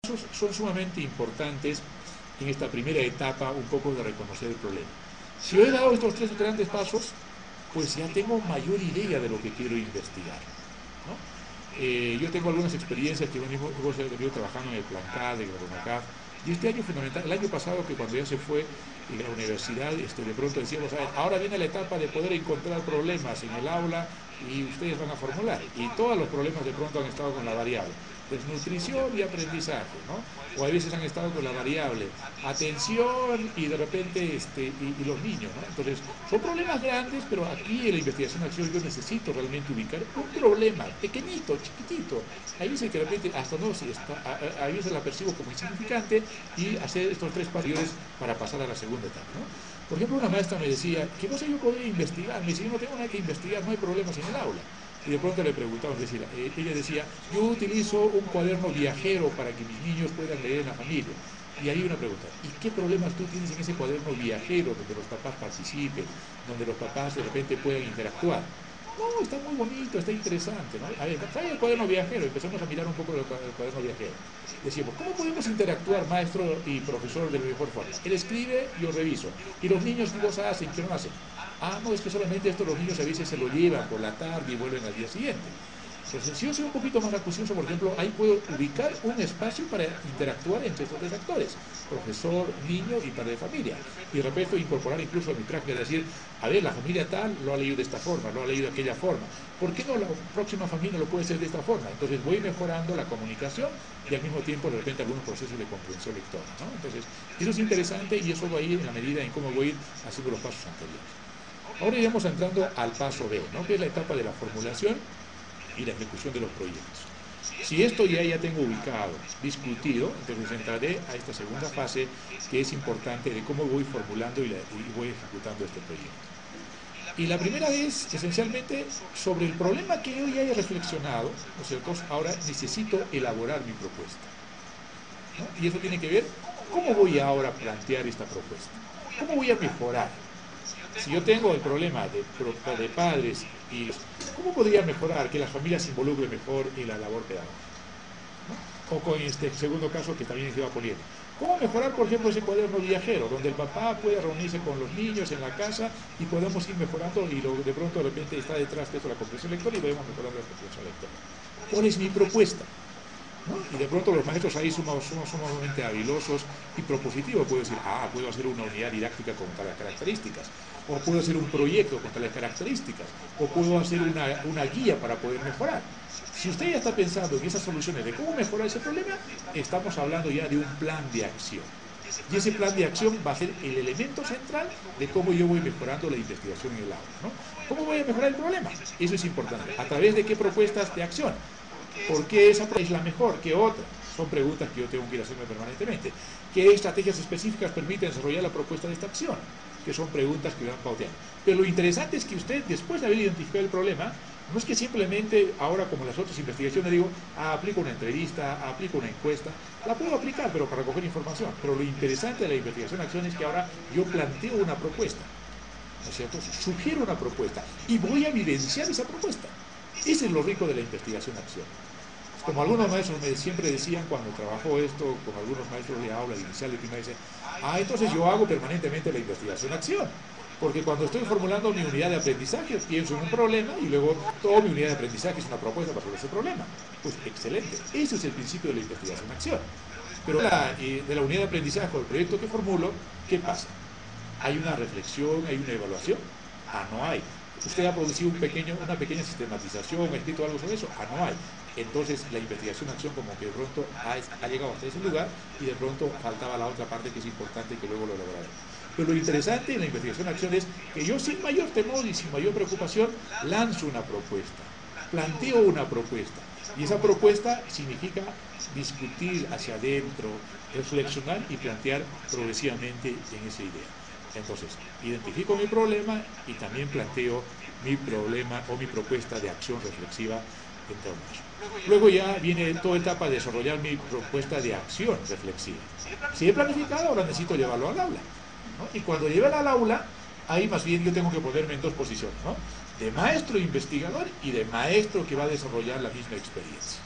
son sumamente importantes en esta primera etapa, un poco de reconocer el problema. Si yo he dado estos tres grandes pasos, pues ya tengo mayor idea de lo que quiero investigar, ¿no? Yo tengo algunas experiencias que hemos venido trabajando en el Plan K, de la CONACAF, y este año fundamental, el año pasado que cuando ya se fue en la universidad, de pronto decíamos, a ver, ahora viene la etapa de poder encontrar problemas en el aula y ustedes van a formular, y todos los problemas de pronto han estado con la variable desnutrición y aprendizaje, ¿no? O a veces han estado con la variable atención y de repente y los niños, ¿no? Entonces, son problemas grandes, pero aquí en la investigación-acción yo necesito realmente ubicar un problema pequeñito, chiquitito. Hay veces que de repente hasta no, si está, a veces la percibo como insignificante y hacer estos tres pasos para pasar a la segunda etapa, ¿no? Por ejemplo, una maestra me decía, ¿qué cosa yo podría investigar? Me decía, yo no tengo nada que investigar, no hay problemas en el aula. Y de pronto le preguntamos, ella decía, yo utilizo un cuaderno viajero para que mis niños puedan leer en la familia. Y ahí una pregunta, ¿y qué problemas tú tienes en ese cuaderno viajero donde los papás participen, donde los papás de repente puedan interactuar? No, está muy bonito, está interesante, ¿no? A ver, trae el cuaderno viajero, empezamos a mirar un poco el cuaderno viajero. Decíamos, ¿cómo podemos interactuar maestro y profesor de la mejor forma? Él escribe, yo reviso. ¿Y los niños qué cosa hacen, qué no hacen? Ah, no, es que solamente esto los niños a veces se lo llevan por la tarde y vuelven al día siguiente. Entonces, si yo soy un poquito más acucioso, por ejemplo, ahí puedo ubicar un espacio para interactuar entre estos tres actores, profesor, niño y padre de familia. Y de repente incorporar incluso a mi práctica, decir, a ver, la familia tal lo ha leído de esta forma, lo ha leído de aquella forma. ¿Por qué no la próxima familia lo puede hacer de esta forma? Entonces voy mejorando la comunicación y al mismo tiempo de repente algunos procesos de comprensión lectora, ¿no? Entonces, eso es interesante y eso va a ir en la medida en cómo voy a ir haciendo los pasos anteriores. Ahora iremos entrando al paso B, ¿no? Que es la etapa de la formulación y la ejecución de los proyectos. Si esto ya tengo ubicado, discutido, entonces entraré a esta segunda fase que es importante de cómo voy formulando y voy ejecutando este proyecto. Y la primera es esencialmente sobre el problema que yo ya he reflexionado, ¿no es cierto? Ahora necesito elaborar mi propuesta, ¿no? Y eso tiene que ver cómo voy ahora a plantear esta propuesta, cómo voy a mejorar. Si yo tengo el problema de padres y ¿cómo podría mejorar que las familias se involucren mejor en la labor pedagógica? ¿No? O con este segundo caso que también se va poniendo. ¿Cómo mejorar, por ejemplo, ese cuaderno viajero, donde el papá puede reunirse con los niños en la casa y podemos ir mejorando y de pronto de repente está detrás de eso la comprensión lectora y podemos mejorando la comprensión lectora? ¿Cuál es mi propuesta? ¿No? Y de pronto los maestros ahí somos sumamente habilosos y propositivos. Puedo decir, puedo hacer una unidad didáctica con tales características, o puedo hacer un proyecto con tales características, o puedo hacer una guía para poder mejorar. Si usted ya está pensando en esas soluciones de cómo mejorar ese problema, estamos hablando ya de un plan de acción. Y ese plan de acción va a ser el elemento central de cómo yo voy mejorando la investigación en el aula, ¿no? ¿Cómo voy a mejorar el problema? Eso es importante. ¿A través de qué propuestas de acción? ¿Por qué esa es la mejor que otra? Son preguntas que yo tengo que ir haciendo permanentemente. ¿Qué estrategias específicas permiten desarrollar la propuesta de esta acción? Que son preguntas que van pauteando. Pero lo interesante es que usted, después de haber identificado el problema, no es que simplemente ahora, como las otras investigaciones, digo, aplico una entrevista, aplico una encuesta, la puedo aplicar, pero para recoger información. Pero lo interesante de la investigación-acción es que ahora yo planteo una propuesta, ¿no es cierto? Sugiero una propuesta y voy a evidenciar esa propuesta. Ese es lo rico de la investigación-acción. Como algunos maestros me siempre decían cuando trabajó esto, con algunos maestros de aula inicial de primaria, dicen, entonces yo hago permanentemente la investigación-acción. Porque cuando estoy formulando mi unidad de aprendizaje, pienso en un problema y luego toda mi unidad de aprendizaje es una propuesta para resolver ese problema. Pues excelente, ese es el principio de la investigación-acción. Pero de la unidad de aprendizaje o el proyecto que formulo, ¿qué pasa? ¿Hay una reflexión, hay una evaluación? No hay. ¿Usted ha producido una pequeña sistematización, ha escrito algo sobre eso? No hay. Entonces la investigación-acción como que de pronto ha llegado hasta ese lugar y de pronto faltaba la otra parte que es importante y que luego lo elaboraremos. Pero lo interesante en la investigación-acción es que yo sin mayor temor y sin mayor preocupación lanzo una propuesta, planteo una propuesta. Y esa propuesta significa discutir hacia adentro, reflexionar y plantear progresivamente en esa idea. Entonces, identifico mi problema y también planteo mi problema o mi propuesta de acción reflexiva en torno a eso. Luego ya viene toda etapa de desarrollar mi propuesta de acción reflexiva. Si he planificado, ahora necesito llevarlo al aula, ¿no? Y cuando lleve al aula, ahí más bien yo tengo que ponerme en dos posiciones, ¿no? De maestro investigador y de maestro que va a desarrollar la misma experiencia.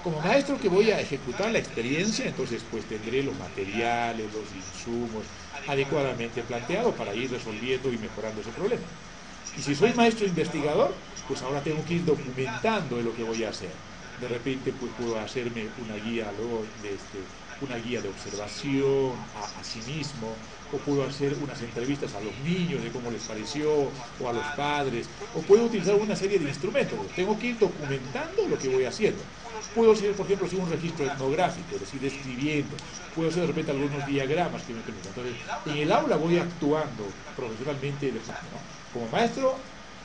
Como maestro que voy a ejecutar la experiencia, entonces pues tendré los materiales, los insumos adecuadamente planteados para ir resolviendo y mejorando ese problema. Y si soy maestro investigador, pues ahora tengo que ir documentando lo que voy a hacer. De repente pues puedo hacerme una guía, luego una guía de observación a sí mismo, o puedo hacer unas entrevistas a los niños de cómo les pareció, o a los padres, o puedo utilizar una serie de instrumentos. Tengo que ir documentando lo que voy haciendo. Puedo hacer, por ejemplo, un registro etnográfico, es decir, describiendo. Puedo hacer de repente algunos diagramas que me permitan. Entonces, en el aula voy actuando profesionalmente, ¿no? Como maestro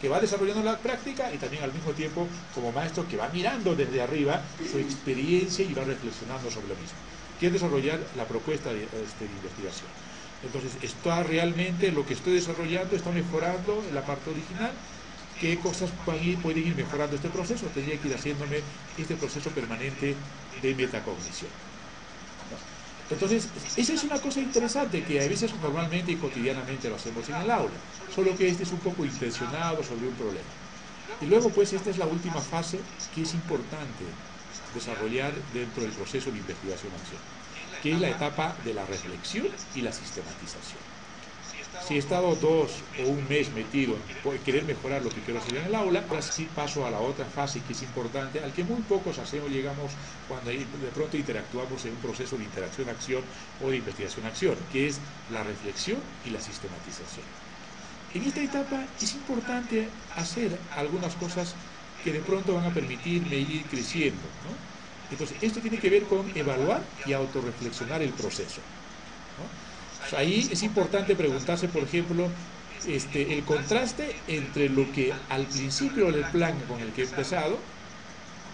que va desarrollando la práctica y también al mismo tiempo como maestro que va mirando desde arriba su experiencia y va reflexionando sobre lo mismo. Que es desarrollar la propuesta de investigación. Entonces, está realmente lo que estoy desarrollando, está mejorando la parte original. ¿Qué cosas pueden ir mejorando este proceso? Tendría que ir haciéndome este proceso permanente de metacognición. Entonces, esa es una cosa interesante que a veces normalmente y cotidianamente lo hacemos en el aula, solo que este es un poco intencionado sobre un problema. Y luego, pues, esta es la última fase que es importante desarrollar dentro del proceso de investigación-acción, que es la etapa de la reflexión y la sistematización. Si he estado 2 o un mes metido en querer mejorar lo que quiero hacer en el aula, ahora sí paso a la otra fase que es importante, al que muy pocos hacemos, llegamos cuando de pronto interactuamos en un proceso de interacción-acción o de investigación-acción, que es la reflexión y la sistematización. En esta etapa es importante hacer algunas cosas que de pronto van a permitirme ir creciendo, ¿no? Entonces, esto tiene que ver con evaluar y autorreflexionar el proceso, ¿no? Ahí es importante preguntarse, por ejemplo, el contraste entre lo que al principio del plan con el que he empezado,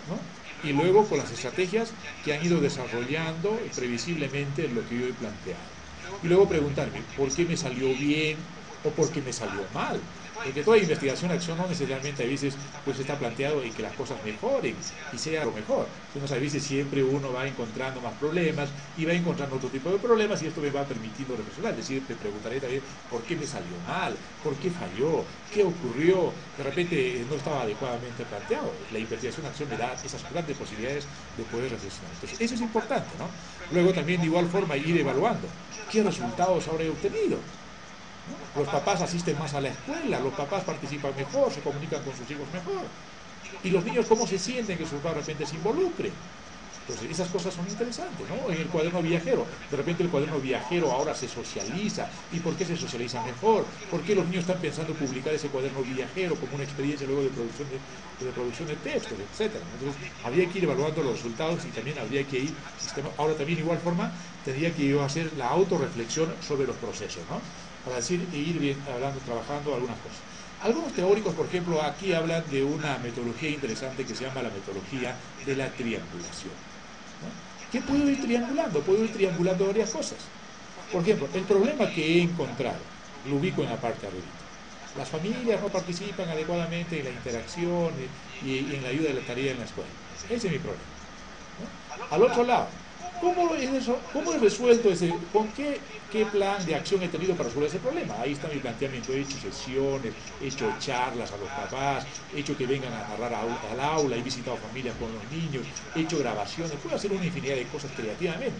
¿no? Y luego con las estrategias que han ido desarrollando previsiblemente lo que yo he planteado. Y luego preguntarme, ¿por qué me salió bien o por qué me salió mal? Porque toda investigación-acción no necesariamente a veces pues está planteado en que las cosas mejoren y sea lo mejor. Entonces a veces siempre uno va encontrando más problemas y va encontrando otro tipo de problemas y esto me va permitiendo reflexionar. Es decir, te preguntaré también por qué me salió mal, por qué falló, qué ocurrió. De repente no estaba adecuadamente planteado. La investigación-acción me da esas grandes posibilidades de poder reflexionar. Entonces eso es importante, ¿no? Luego también de igual forma ir evaluando qué resultados habré obtenido. Los papás asisten más a la escuela, los papás participan mejor, se comunican con sus hijos mejor. Y los niños, ¿cómo se sienten que sus papás de repente se involucren? Entonces, esas cosas son interesantes, ¿no? En el cuaderno viajero, de repente el cuaderno viajero ahora se socializa. ¿Y por qué se socializa mejor? ¿Por qué los niños están pensando publicar ese cuaderno viajero como una experiencia luego de producción de textos, etcétera? Entonces, habría que ir evaluando los resultados y también habría que ir, ahora también de igual forma, tendría que yo hacer la autorreflexión sobre los procesos, ¿no? Para decir, ir bien, hablando, trabajando algunas cosas. Algunos teóricos, por ejemplo, aquí hablan de una metodología interesante que se llama la metodología de la triangulación, ¿no? ¿Qué puedo ir triangulando? Puedo ir triangulando varias cosas. Por ejemplo, el problema que he encontrado, lo ubico en la parte arriba. Las familias no participan adecuadamente en la interacción y en la ayuda de la tarea en la escuela. Ese es mi problema, ¿no? Al otro lado, ¿cómo es eso? ¿Cómo he resuelto ese? ¿Con qué plan de acción he tenido para resolver ese problema? Ahí está mi planteamiento. He hecho sesiones, he hecho charlas a los papás, he hecho que vengan a narrar al aula, he visitado familias con los niños, he hecho grabaciones, puedo hacer una infinidad de cosas creativamente.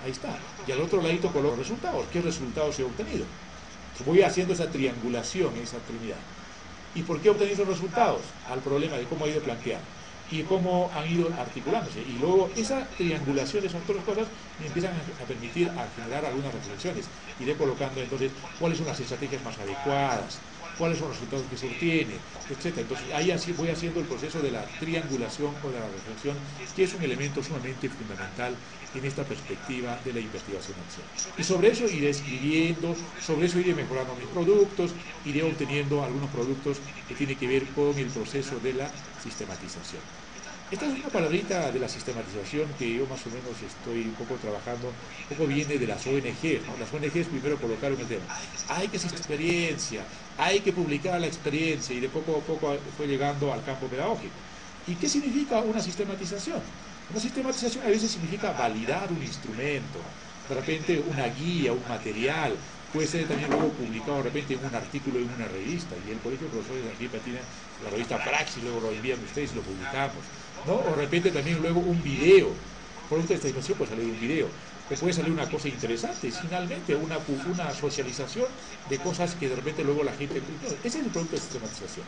Ahí está. Y al otro ladito con los resultados. ¿Qué resultados he obtenido? Voy haciendo esa triangulación, esa trinidad. ¿Y por qué he obtenido esos resultados? Al problema de cómo ha ido planteando y cómo han ido articulándose. Y luego esa triangulación de esas otras cosas me empiezan a permitir a generar algunas reflexiones. Iré colocando entonces cuáles son las estrategias más adecuadas, cuáles son los resultados que se obtienen, etc. Entonces ahí así voy haciendo el proceso de la triangulación o de la reflexión, que es un elemento sumamente fundamental en esta perspectiva de la investigación-acción. Y sobre eso iré escribiendo, sobre eso iré mejorando mis productos, iré obteniendo algunos productos que tienen que ver con el proceso de la sistematización. Esta es una palabrita de la sistematización que yo más o menos estoy un poco trabajando, un poco viene de las ONG, ¿no? Las ONGs primero colocaron el tema, hay que hacer experiencia, hay que publicar la experiencia y de poco a poco fue llegando al campo pedagógico. ¿Y qué significa una sistematización? Una sistematización a veces significa validar un instrumento, de repente una guía, un material, puede ser también luego publicado de repente en un artículo en una revista, y el Colegio de Profesores de aquí tiene la revista Praxis, luego lo envían ustedes y lo publicamos. ¿no? O de repente también luego un video. Por ejemplo, esta situación puede salir un video. O puede salir una cosa interesante, finalmente, una socialización de cosas que de repente luego la gente... No, ese es el producto de sistematización.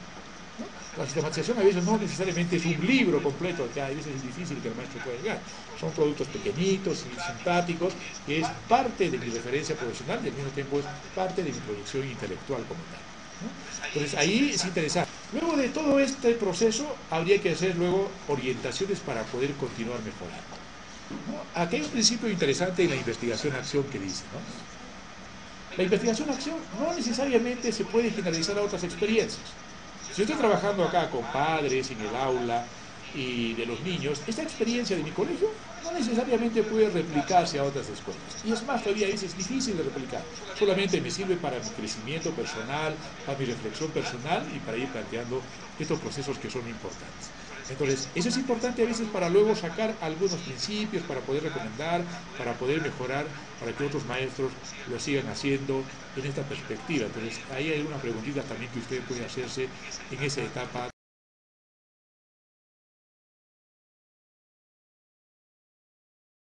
¿No? La sistematización a veces no necesariamente es un libro completo, que a veces es difícil que el maestro pueda llegar. Son productos pequeñitos y simpáticos, que es parte de mi referencia profesional y al mismo tiempo es parte de mi proyección intelectual como tal. ¿No? Entonces ahí es interesante. Luego de todo este proceso habría que hacer luego orientaciones para poder continuar mejorando. ¿No? Aquí hay un principio interesante en la investigación-acción que dice, ¿no? La investigación-acción no necesariamente se puede generalizar a otras experiencias. Si yo estoy trabajando acá con padres en el aula y de los niños, esta experiencia de mi colegio no necesariamente puede replicarse a otras escuelas. Y es más, todavía es difícil de replicar. Solamente me sirve para mi crecimiento personal, para mi reflexión personal y para ir planteando estos procesos que son importantes. Entonces, eso es importante a veces para luego sacar algunos principios, para poder recomendar, para poder mejorar, para que otros maestros lo sigan haciendo en esta perspectiva. Entonces, ahí hay unas preguntitas también que usted puede hacerse en esa etapa